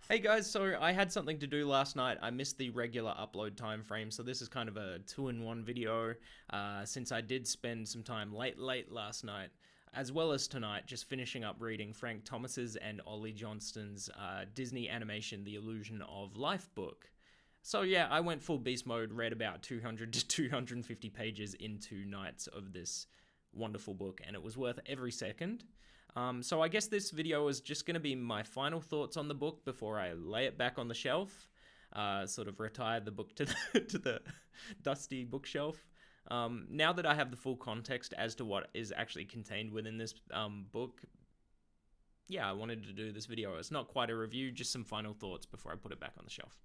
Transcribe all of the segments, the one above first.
Hey guys, so I had something to do last night. I missed the regular upload time frame, so this is kind of a two-in-one video. Since I did spend some time late last night, as well as tonight, just finishing up reading Frank Thomas's and Ollie Johnston's Disney animation The Illusion of Life book. So yeah, I went full beast mode, read about 200 to 250 pages in 2 nights of this wonderful book, and it was worth every second. So I guess this video is just going to be my final thoughts on the book before I lay it back on the shelf, sort of retire the book to the dusty bookshelf. Now that I have the full context as to what is actually contained within this book, yeah, I wanted to do this video. It's not quite a review, just some final thoughts before I put it back on the shelf.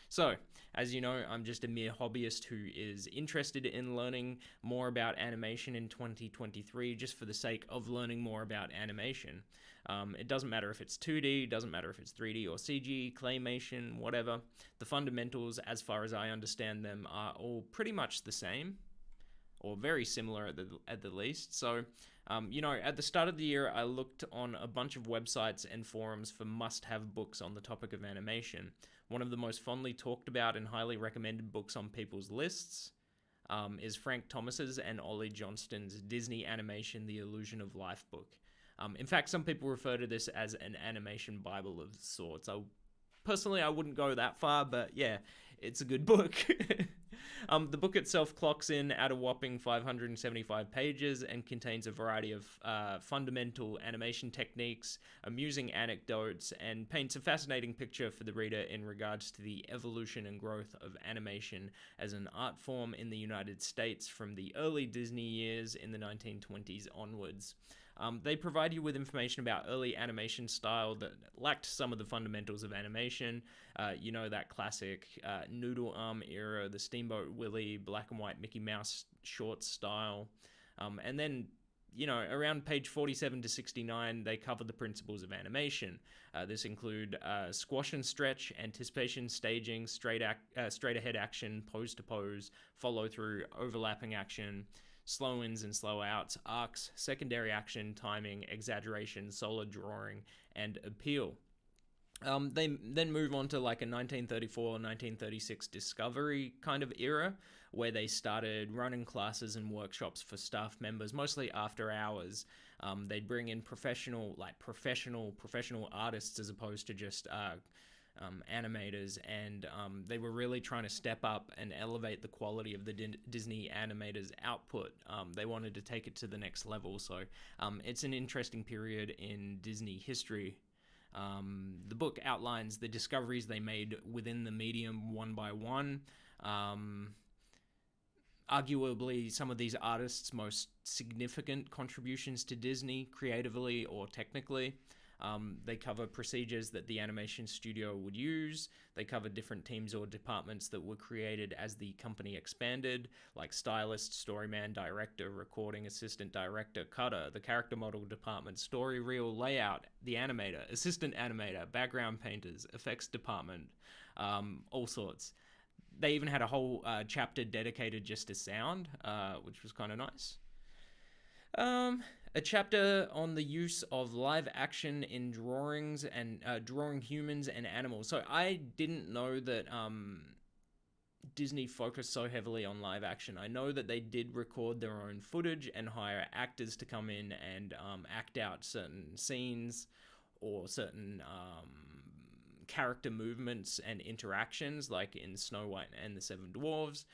So, as you know, I'm just a mere hobbyist who is interested in learning more about animation in 2023 just for the sake of learning more about animation. It doesn't matter if it's 2D, doesn't matter if it's 3D or CG, claymation, whatever. The fundamentals, as far as I understand them, are all pretty much the same, or very similar at the least. So, at the start of the year, I looked on a bunch of websites and forums for must-have books on the topic of animation. One of the most fondly talked about and highly recommended books on people's lists is Frank Thomas's and Ollie Johnston's Disney Animation: The Illusion of Life book. In fact, some people refer to this as an animation Bible of sorts. Personally, I wouldn't go that far, but yeah, it's a good book. The book itself clocks in at a whopping 575 pages and contains a variety of fundamental animation techniques, amusing anecdotes, and paints a fascinating picture for the reader in regards to the evolution and growth of animation as an art form in the United States from the early Disney years in the 1920s onwards. They provide you with information about early animation style that lacked some of the fundamentals of animation. That classic noodle arm era, the Steamboat Willie, black and white Mickey Mouse short style. And then, around page 47 to 69, they cover the principles of animation. This include squash and stretch, anticipation, staging, straight ahead action, pose to pose, follow through, overlapping action, slow ins and slow outs, arcs, secondary action, timing, exaggeration, solid drawing, and appeal. They then move on to like a 1934 or 1936 discovery kind of era where they started running classes and workshops for staff members, mostly after hours. They'd bring in professional artists as opposed to just animators, and they were really trying to step up and elevate the quality of the Disney animators' output. They wanted to take it to the next level, so it's an interesting period in Disney history. The book outlines the discoveries they made within the medium one by one. Arguably, some of these artists' most significant contributions to Disney, creatively or technically. They cover procedures that the animation studio would use. They cover different teams or departments that were created as the company expanded, like stylist, storyman, director, recording assistant, director, cutter, the character model department, story reel, layout, the animator, assistant animator, background painters, effects department, all sorts. They even had a whole chapter dedicated just to sound, which was kind of nice. A chapter on the use of live action in drawings and drawing humans and animals. So I didn't know that Disney focused so heavily on live action. I know that they did record their own footage and hire actors to come in and act out certain scenes or certain character movements and interactions, like in Snow White and the Seven Dwarfs.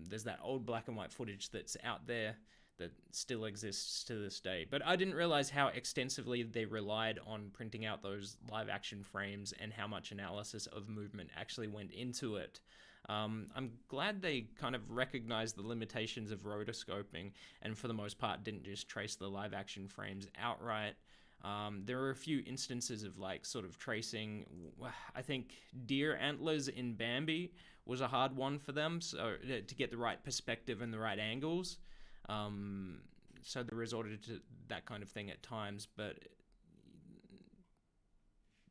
There's that old black and white footage that's out there that still exists to this day. But I didn't realize how extensively they relied on printing out those live action frames and how much analysis of movement actually went into it. I'm glad they kind of recognized the limitations of rotoscoping and for the most part didn't just trace the live action frames outright. There are a few instances of like sort of tracing. I think deer antlers in Bambi was a hard one for them, so to get the right perspective and the right angles. So they resorted to that kind of thing at times, but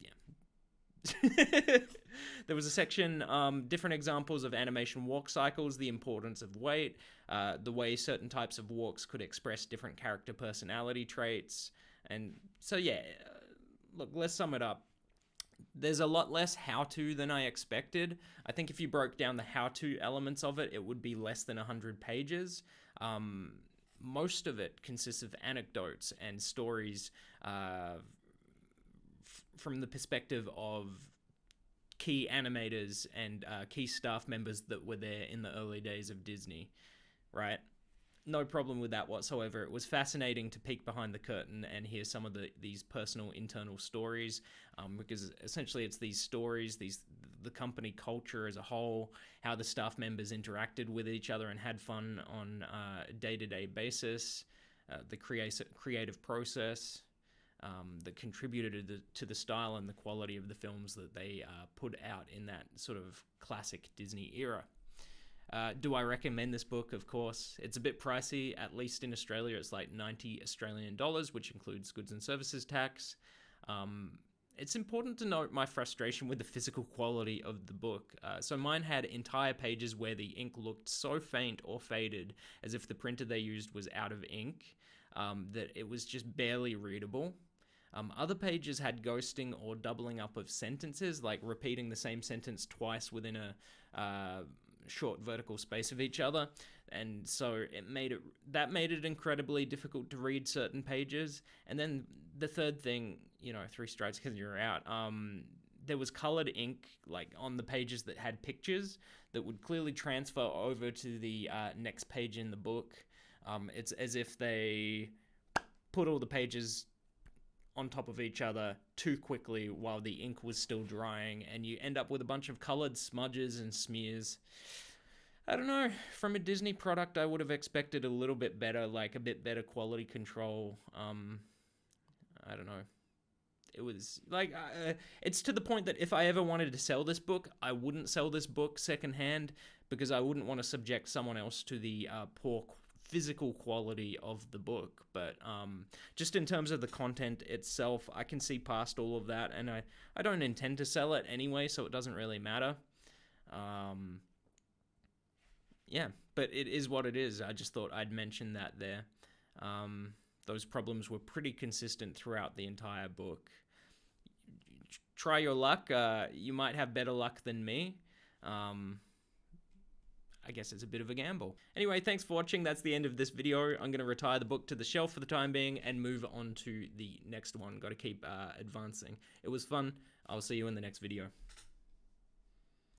yeah. There was a section, different examples of animation walk cycles, the importance of weight, the way certain types of walks could express different character personality traits. And so, yeah, look, let's sum it up. There's a lot less how-to than I expected. I think if you broke down the how-to elements of it, it would be less than 100 pages. Most of it consists of anecdotes and stories from the perspective of key animators and key staff members that were there in the early days of Disney, right? No problem with that whatsoever. It was fascinating to peek behind the curtain and hear some of these personal internal stories, because essentially it's these stories, the company culture as a whole, how the staff members interacted with each other and had fun on a day-to-day basis, the creative process that contributed to the style and the quality of the films that they put out in that sort of classic Disney era. Do I recommend this book? Of course. It's a bit pricey, at least in Australia. It's like 90 Australian dollars, which includes goods and services tax. It's important to note my frustration with the physical quality of the book. So mine had entire pages where the ink looked so faint or faded, as if the printer they used was out of ink, that it was just barely readable. Other pages had ghosting or doubling up of sentences, like repeating the same sentence twice within a short vertical space of each other, and so that made it incredibly difficult to read certain pages. And then the third thing, 3 strikes because you're out. There was colored ink like on the pages that had pictures that would clearly transfer over to the next page in the book. It's as if they put all the pages on top of each other too quickly while the ink was still drying, and you end up with a bunch of colored smudges and smears. I don't know. From a Disney product, I would have expected a little bit better, like a bit better quality control. I don't know. It was like, it's to the point that if I ever wanted to sell this book, I wouldn't sell this book secondhand, because I wouldn't want to subject someone else to the poor physical quality of the book. But just in terms of the content itself, I can see past all of that, and I don't intend to sell it anyway, so it doesn't really matter. Yeah, but it is what it is. I just thought I'd mention that there. Those problems were pretty consistent throughout the entire book. Try your luck. You might have better luck than me. I guess it's a bit of a gamble. Anyway, thanks for watching. That's the end of this video. I'm going to retire the book to the shelf for the time being and move on to the next one. Got to keep advancing. It was fun. I'll see you in the next video.